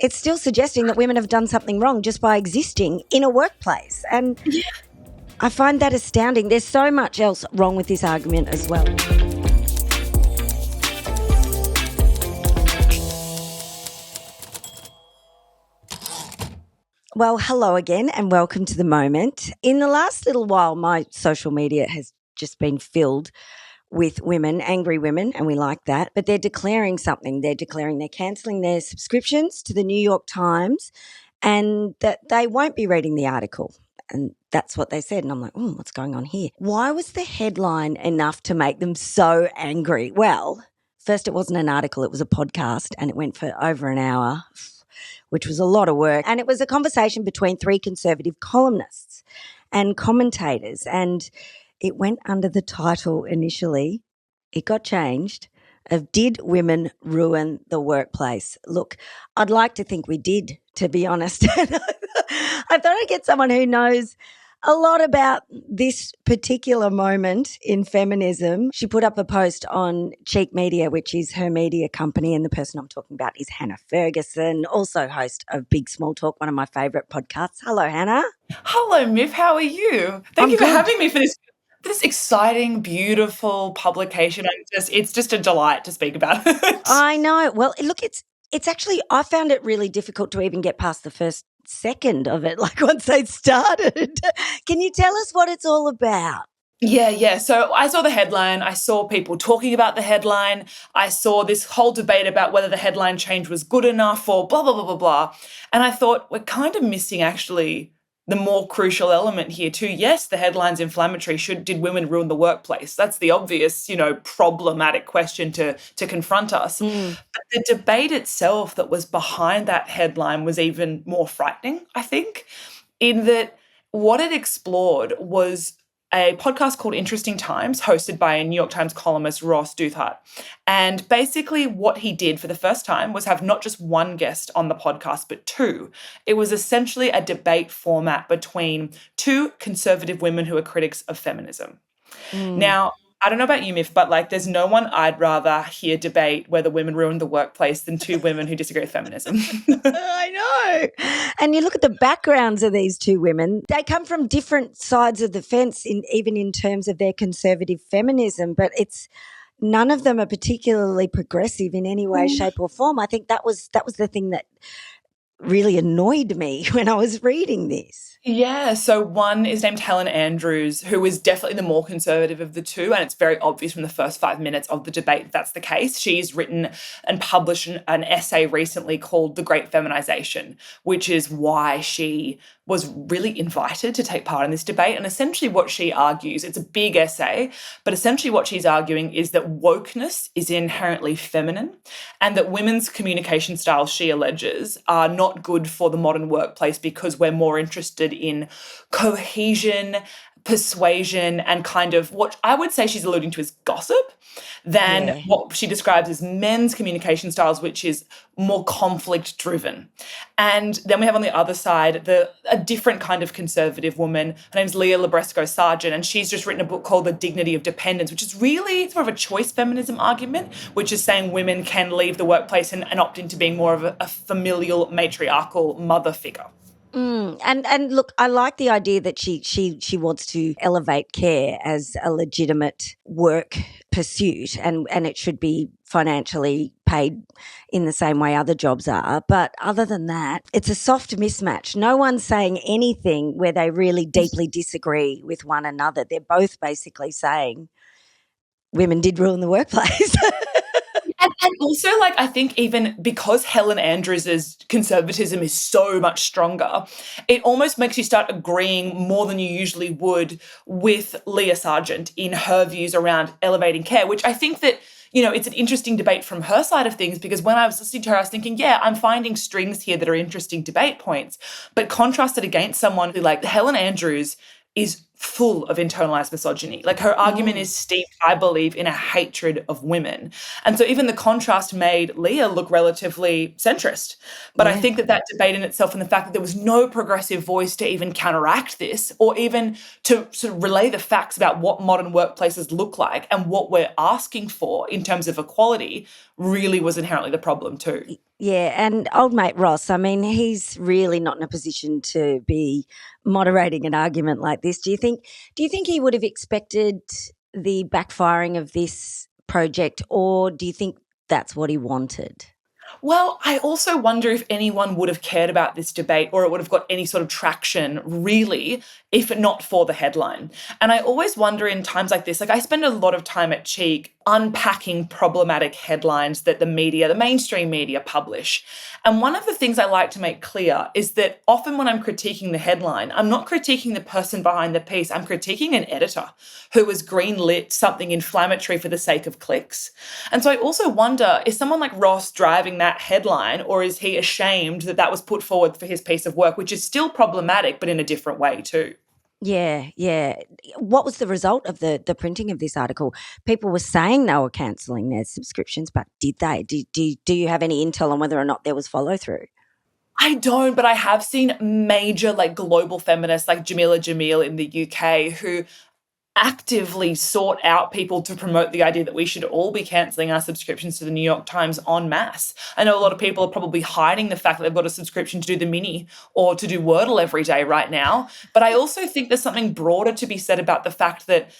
it's still suggesting that women have done something wrong just by existing in a workplace. And I find that astounding. There's so much else wrong with this argument as well. Well, hello again and welcome to The Moment. In the last little while, my social media has just been filled with women, angry women, and we like that. But they're declaring something. They're cancelling their subscriptions to the New York Times and that they won't be reading the article. And that's what they said. And I'm like, what's going on here? Why was the headline enough to make them so angry? Well, first, it wasn't an article. It was a podcast and it went for over an hour, which was a lot of work. And it was a conversation between three conservative columnists and commentators. And it went under the title initially, it got changed, of Did Women Ruin the Workplace? Look, I'd like to think we did, to be honest. I thought I'd get someone who knows a lot about this particular moment in feminism. She put up a post on Cheek Media, which is her media company, and the person I'm talking about is Hannah Ferguson, also host of Big Small Talk, one of my favourite podcasts. Hello, Hannah. Hello, Myf. How are you? Thank you for having me for this exciting, beautiful publication. It's just a delight to speak about it. I know. Well, look, it's actually, I found it really difficult to even get past the first second of it, like once they started. Can you tell us what it's all about? Yeah. So I saw the headline. I saw people talking about the headline. I saw this whole debate about whether the headline change was good enough or blah, blah, blah, blah, blah. And I thought we're kind of missing actually the more crucial element here too. Yes, the headline's inflammatory. Did women ruin the workplace? That's the obvious, problematic question to confront us. But the debate itself that was behind that headline was even more frightening, I think, in that what it explored was a podcast called Interesting Times, hosted by a New York Times columnist, Ross Douthat. And basically what he did for the first time was have not just one guest on the podcast, but two. It was essentially a debate format between two conservative women who are critics of feminism. Now, I don't know about you, Myf, but there's no one I'd rather hear debate whether women ruin the workplace than two women who disagree with feminism. I know. And you look at the backgrounds of these two women, they come from different sides of the fence, even in terms of their conservative feminism, but none of them are particularly progressive in any way, shape or form. I think that was the thing that really annoyed me when I was reading this. Yeah, so one is named Helen Andrews, who is definitely the more conservative of the two, and it's very obvious from the first 5 minutes of the debate that's the case. She's written and published an essay recently called The Great Feminization, which is why she was really invited to take part in this debate. And essentially what she argues, it's a big essay, but essentially what she's arguing is that wokeness is inherently feminine and that women's communication styles, she alleges, are not good for the modern workplace because we're more interested in cohesion, persuasion, and kind of what I would say she's alluding to as gossip than what she describes as men's communication styles, which is more conflict-driven. And then we have on the other side a different kind of conservative woman. Her name's Leah Labresco-Sargent, and she's just written a book called The Dignity of Dependence, which is really it's more of a choice feminism argument, which is saying women can leave the workplace and opt into being more of a familial, matriarchal mother figure. And look, I like the idea that she wants to elevate care as a legitimate work pursuit and it should be financially paid in the same way other jobs are. But other than that, it's a soft mismatch. No one's saying anything where they really deeply disagree with one another. They're both basically saying women did ruin the workplace. And also, I think even because Helen Andrews' conservatism is so much stronger, it almost makes you start agreeing more than you usually would with Leah Sargent in her views around elevating care, which I think that, it's an interesting debate from her side of things because when I was listening to her, I was thinking, I'm finding strings here that are interesting debate points, but contrasted against someone who, Helen Andrews, is full of internalized misogyny. Her argument is steeped, I believe, in a hatred of women. And so even the contrast made Leah look relatively centrist. But I think that debate in itself and the fact that there was no progressive voice to even counteract this or even to sort of relay the facts about what modern workplaces look like and what we're asking for in terms of equality really was inherently the problem too. Yeah, and old mate Ross, I mean, he's really not in a position to be moderating an argument like this. Do you think he would have expected the backfiring of this project, or do you think that's what he wanted? Well, I also wonder if anyone would have cared about this debate or it would have got any sort of traction, really, if not for the headline. And I always wonder in times like this, like I spend a lot of time at Cheek unpacking problematic headlines that the media, the mainstream media, publish. And one of the things I like to make clear is that often when I'm critiquing the headline, I'm not critiquing the person behind the piece, I'm critiquing an editor who has greenlit something inflammatory for the sake of clicks. And so I also wonder, is someone like Ross driving that headline, or is he ashamed that that was put forward for his piece of work, which is still problematic, but in a different way too? Yeah, yeah. What was the result of the printing of this article? People were saying they were cancelling their subscriptions, but did they? Do you have any intel on whether or not there was follow through? I don't, but I have seen major like global feminists like Jamila Jamil in the UK who actively sought out people to promote the idea that we should all be cancelling our subscriptions to the New York Times en masse. I know a lot of people are probably hiding the fact that they've got a subscription to do the Mini or to do Wordle every day right now. But I also think there's something broader to be said about the fact that,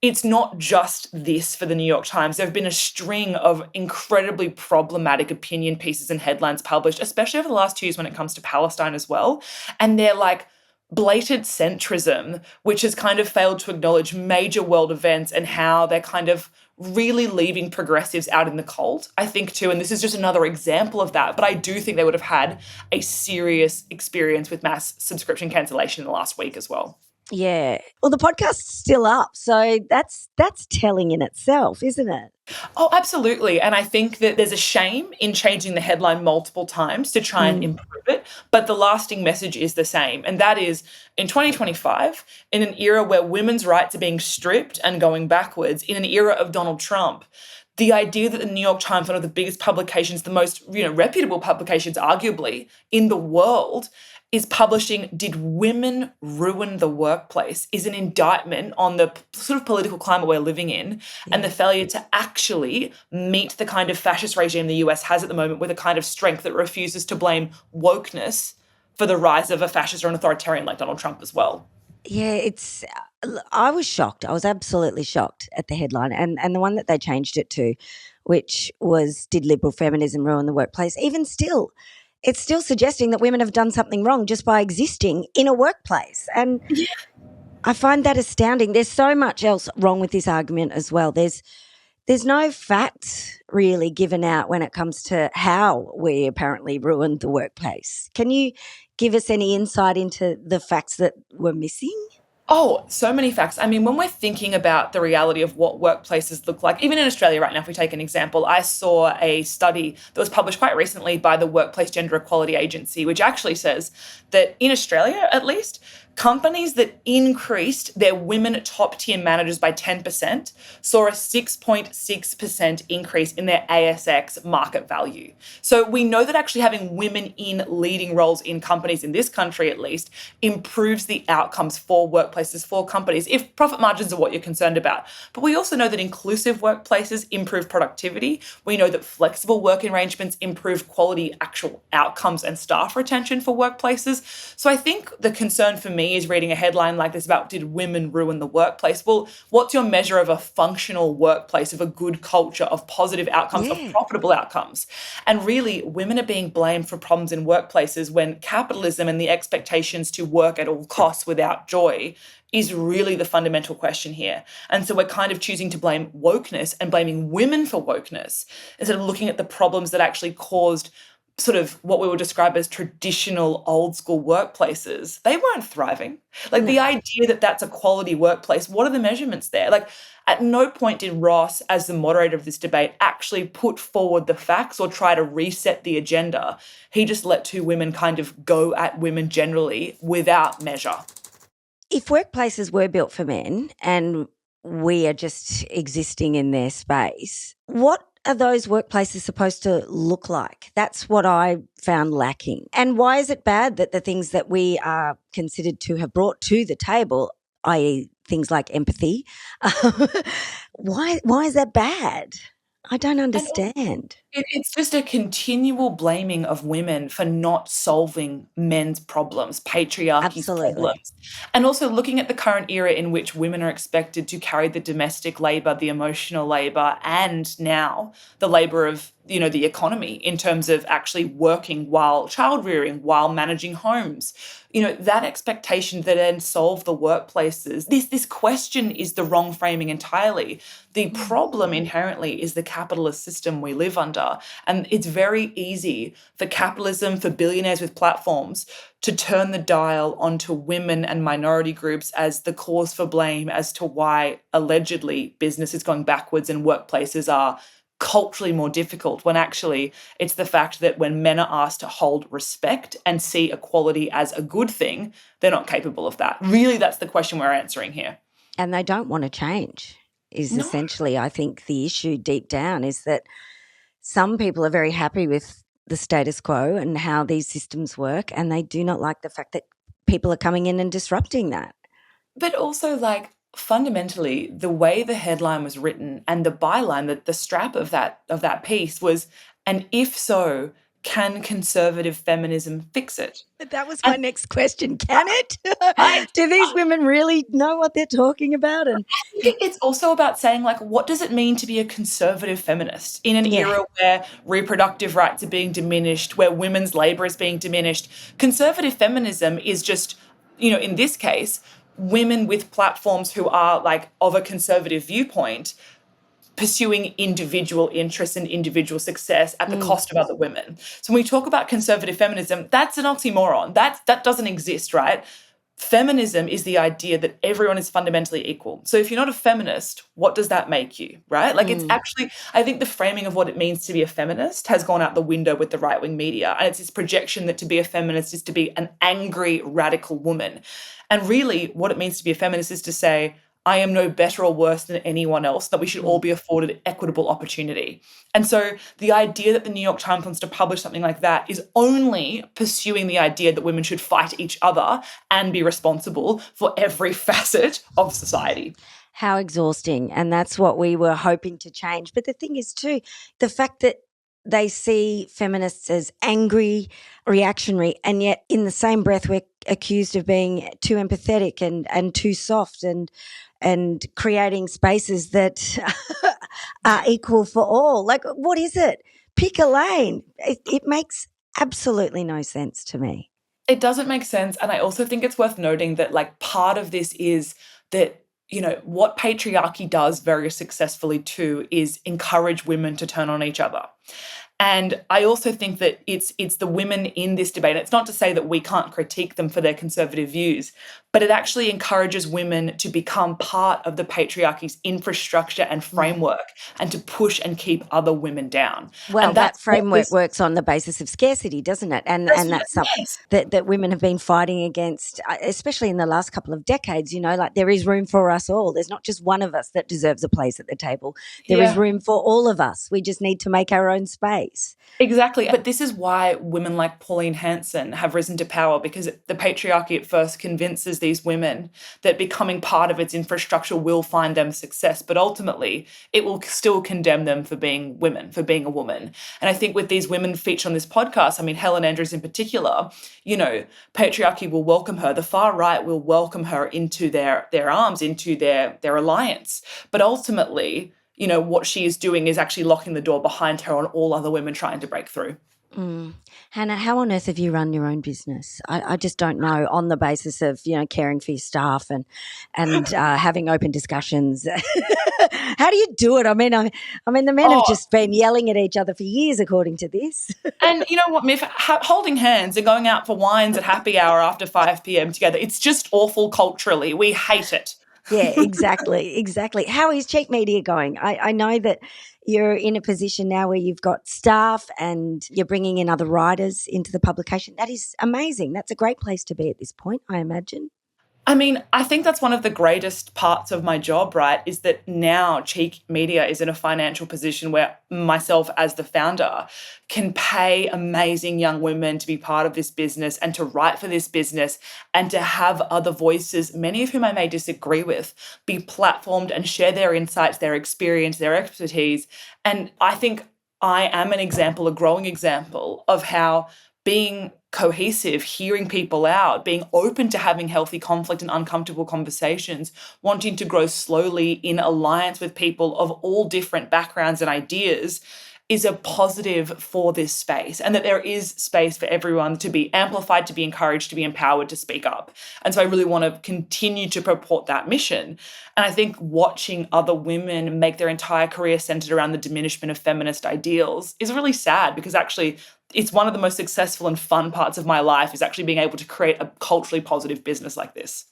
it's not just this for the New York Times. There have been a string of incredibly problematic opinion pieces and headlines published, especially over the last 2 years when it comes to Palestine as well. And they're like, blatant centrism, which has kind of failed to acknowledge major world events and how they're kind of really leaving progressives out in the cold, I think, too. And this is just another example of that. But I do think they would have had a serious experience with mass subscription cancellation in the last week as well. Yeah. Well, the podcast's still up, so that's telling in itself, isn't it? Oh, absolutely. And I think that there's a shame in changing the headline multiple times to try and improve it. But the lasting message is the same. And that is in 2025, in an era where women's rights are being stripped and going backwards, in an era of Donald Trump, the idea that the New York Times, one of the biggest publications, the most reputable publications arguably in the world, is publishing "Did Women Ruin the Workplace?" is an indictment on the sort of political climate we're living in and the failure to actually meet the kind of fascist regime the US has at the moment with a kind of strength that refuses to blame wokeness for the rise of a fascist or an authoritarian like Donald Trump as well. Yeah, I was shocked. I was absolutely shocked at the headline and the one that they changed it to, which was "Did liberal feminism ruin the workplace?" Even still, it's still suggesting that women have done something wrong just by existing in a workplace. And I find that astounding. There's so much else wrong with this argument as well. There's no facts really given out when it comes to how we apparently ruined the workplace. Can you give us any insight into the facts that were missing? Oh, so many facts. I mean, when we're thinking about the reality of what workplaces look like, even in Australia right now, if we take an example, I saw a study that was published quite recently by the Workplace Gender Equality Agency, which actually says that in Australia, at least, companies that increased their women top-tier managers by 10% saw a 6.6% increase in their ASX market value. So we know that actually having women in leading roles in companies, in this country at least, improves the outcomes for workplaces, for companies, if profit margins are what you're concerned about. But we also know that inclusive workplaces improve productivity. We know that flexible working arrangements improve quality actual outcomes and staff retention for workplaces. So I think the concern for me is reading a headline like this about "Did women ruin the workplace?" Well, what's your measure of a functional workplace, of a good culture, of positive outcomes, of profitable outcomes? And really, women are being blamed for problems in workplaces when capitalism and the expectations to work at all costs without joy is really the fundamental question here. And so we're kind of choosing to blame wokeness and blaming women for wokeness instead of looking at the problems that actually caused sort of what we would describe as traditional old school workplaces. They weren't thriving. Like the idea that that's a quality workplace, what are the measurements there? Like at no point did Ross, as the moderator of this debate, actually put forward the facts or try to reset the agenda. He just let two women kind of go at women generally without measure. If workplaces were built for men and we are just existing in their space, what are those workplaces supposed to look like? That's what I found lacking. And why is it bad that the things that we are considered to have brought to the table, i.e. things like empathy, why is that bad? I don't And understand. it's just a continual blaming of women for not solving men's problems, patriarchy's Absolutely. problems. And also looking at the current era in which women are expected to carry the domestic labor, the emotional labor, and now the labor of, the economy in terms of actually working while child rearing, while managing homes. That expectation that then solve the workplaces. This question is the wrong framing entirely. The problem inherently is the capitalist system we live under. And it's very easy for capitalism, for billionaires with platforms to turn the dial onto women and minority groups as the cause for blame as to why allegedly business is going backwards and workplaces are culturally more difficult, when actually it's the fact that when men are asked to hold respect and see equality as a good thing, they're not capable of that. Really, that's the question we're answering here. And they don't want to change is No. essentially, I think, the issue deep down is that some people are very happy with the status quo and how these systems work, and they do not like the fact that people are coming in and disrupting that. But also, like, fundamentally, the way the headline was written and the byline, that the strap of that piece was, and if so, can conservative feminism fix it? But that was my And next question. Can it? I, Do these women really know what they're talking about? And think it's also about saying, like, what does it mean to be a conservative feminist in an yeah, era where reproductive rights are being diminished, where women's labor is being diminished? Conservative feminism is just, in this case, women with platforms who are like of a conservative viewpoint pursuing individual interests and individual success at the cost of other women. So when we talk about conservative feminism, that's an oxymoron. That doesn't exist, right? Feminism is the idea that everyone is fundamentally equal. So if you're not a feminist, what does that make you, right? Like, it's actually, I think the framing of what it means to be a feminist has gone out the window with the right-wing media. And it's this projection that to be a feminist is to be an angry, radical woman. And really what it means to be a feminist is to say, I am no better or worse than anyone else, that we should all be afforded equitable opportunity. And so the idea that the New York Times wants to publish something like that is only pursuing the idea that women should fight each other and be responsible for every facet of society. how exhausting. And that's what we were hoping to change. But the thing is, too, the fact that they see feminists as angry, reactionary, and yet in the same breath we're accused of being too empathetic and too soft and creating spaces that are equal for all. Like, what is it? Pick a lane. It makes absolutely no sense to me. It doesn't make sense. And I also think it's worth noting that, like, part of this is that, what patriarchy does very successfully too is encourage women to turn on each other. And I also think that it's the women in this debate. It's not to say that we can't critique them for their conservative views, but it actually encourages women to become part of the patriarchy's infrastructure and framework and to push and keep other women down. Well, And that that's what framework this, works on the basis of scarcity, doesn't it? And that's and what that's something it is. that women have been fighting against, especially in the last couple of decades. Like, there is room for us all. There's not just one of us that deserves a place at the table. There is Yeah. room for all of us. We just need to make our own space. Exactly. But this is why women like Pauline Hanson have risen to power, because the patriarchy at first convinces these women that becoming part of its infrastructure will find them success. But ultimately, it will still condemn them for being women, for being a woman. And I think with these women featured on this podcast, I mean, Helen Andrews in particular, patriarchy will welcome her. The far right will welcome her into their arms, into their alliance. But ultimately, what she is doing is actually locking the door behind her on all other women trying to break through. Hannah, how on earth have you run your own business? I just don't know, on the basis of, caring for your staff and having open discussions. How do you do it? I mean, the men have just been yelling at each other for years, according to this. And you know what, Myf, holding hands and going out for wines at happy hour after 5 p.m. together, it's just awful culturally. We hate it. Yeah, exactly. How is cheap media going? I know that you're in a position now where you've got staff and you're bringing in other writers into the publication. That is amazing. That's a great place to be at this point, I imagine. I mean, I think that's one of the greatest parts of my job, right, is that now Cheek Media is in a financial position where myself as the founder can pay amazing young women to be part of this business and to write for this business and to have other voices, many of whom I may disagree with, be platformed and share their insights, their experience, their expertise. And I think I am an example, a growing example of how being cohesive, hearing people out, being open to having healthy conflict and uncomfortable conversations, wanting to grow slowly in alliance with people of all different backgrounds and ideas is a positive for this space, and that there is space for everyone to be amplified, to be encouraged, to be empowered to speak up. And so I really want to continue to purport that mission. And I think watching other women make their entire career centered around the diminishment of feminist ideals is really sad, because actually it's one of the most successful and fun parts of my life, is actually being able to create a culturally positive business like this.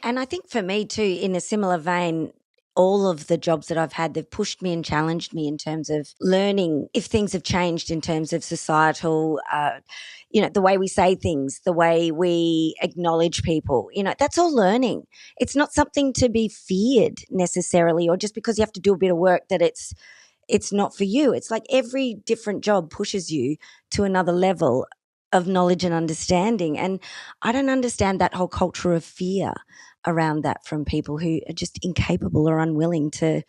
And I think for me too, in a similar vein, all of the jobs that I've had, they've pushed me and challenged me in terms of learning if things have changed in terms of societal, the way we say things, the way we acknowledge people, that's all learning. It's not something to be feared necessarily, or just because you have to do a bit of work that it's not for you. It's like every different job pushes you to another level of knowledge and understanding. And I don't understand that whole culture of fear around that from people who are just incapable or unwilling to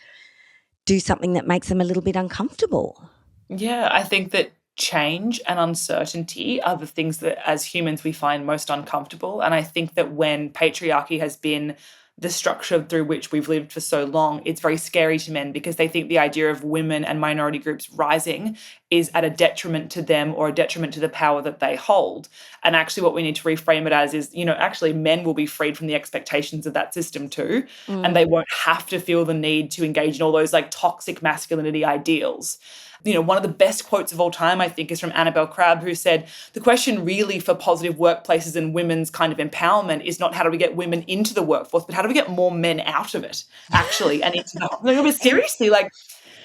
do something that makes them a little bit uncomfortable. Yeah, I think that change and uncertainty are the things that as humans we find most uncomfortable. And I think that when patriarchy has been the structure through which we've lived for so long, it's very scary to men, because they think the idea of women and minority groups rising is at a detriment to them or a detriment to the power that they hold. And actually what we need to reframe it as is, actually men will be freed from the expectations of that system too. And they won't have to feel the need to engage in all those like toxic masculinity ideals. One of the best quotes of all time, I think, is from Annabelle Crabb, who said, the question really for positive workplaces and women's kind of empowerment is not how do we get women into the workforce, but how do we get more men out of it, actually, and into the but seriously,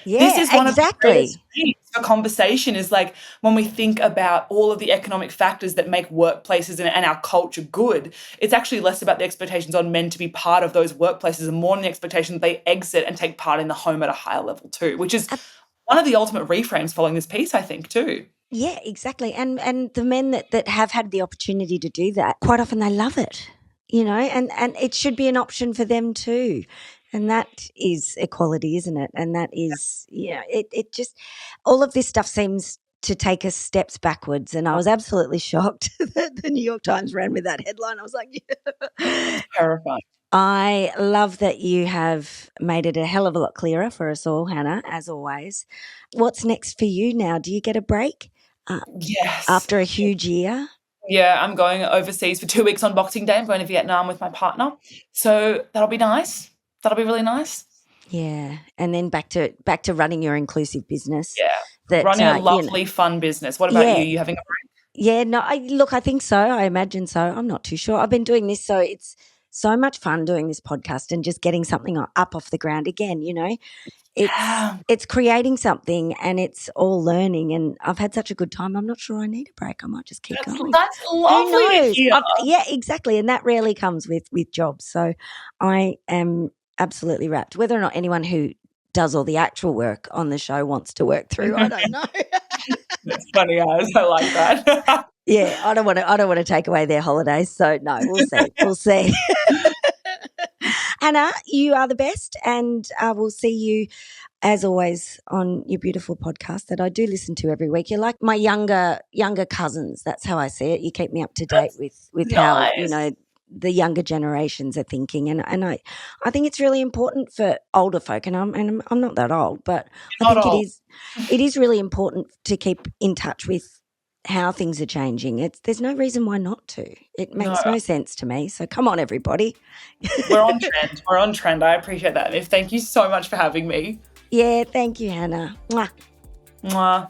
this is one of the greatest things for conversation, is like when we think about all of the economic factors that make workplaces and our culture good, it's actually less about the expectations on men to be part of those workplaces and more on the expectation that they exit and take part in the home at a higher level too, which is one of the ultimate reframes following this piece, I think, too. Yeah, exactly. And the men that have had the opportunity to do that, quite often they love it, and it should be an option for them too. And that is equality, isn't it? And that is, it just, all of this stuff seems to take us steps backwards. And I was absolutely shocked that the New York Times ran with that headline. I was like, yeah. Terrifying. I love that you have made it a hell of a lot clearer for us all, Hannah, as always. What's next for you now? Do you get a break? Yes. After a huge year? Yeah, I'm going overseas for 2 weeks on Boxing Day. I'm going to Vietnam with my partner. So that'll be nice. That'll be really nice. Yeah. And then back to running your inclusive business. Yeah. Running a lovely, fun business. What about you? You having a break? Yeah, no, I think so. I imagine so. I'm not too sure. I've been doing this, so it's so much fun doing this podcast and just getting something up off the ground again, It's creating something and it's all learning, and I've had such a good time. I'm not sure I need a break. I might just keep going. That's lovely to hear. Yeah, exactly. And that rarely comes with jobs. So I am absolutely wrapped. Whether or not anyone who does all the actual work on the show wants to work through, I don't know. That's funny, guys. I like that. Yeah, I don't want to take away their holidays. So no, we'll see. We'll see. Hannah, you are the best, and we'll see you as always on your beautiful podcast that I do listen to every week. You're like my younger cousins. That's how I see it. You keep me up to date with nice. How the younger generations are thinking, and I think it's really important for older folk. And I'm not that old, but I think it is really important to keep in touch with how things are changing. There's no reason why not to. It makes no sense to me. So come on, everybody. We're on trend. We're on trend. I appreciate that. Myf, thank you so much for having me. Yeah, thank you, Hannah. Mwah. Mwah.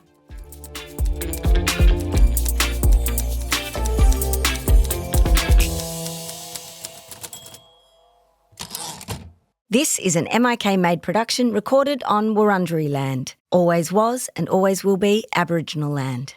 This is an MIK made production recorded on Wurundjeri land. Always was and always will be Aboriginal land.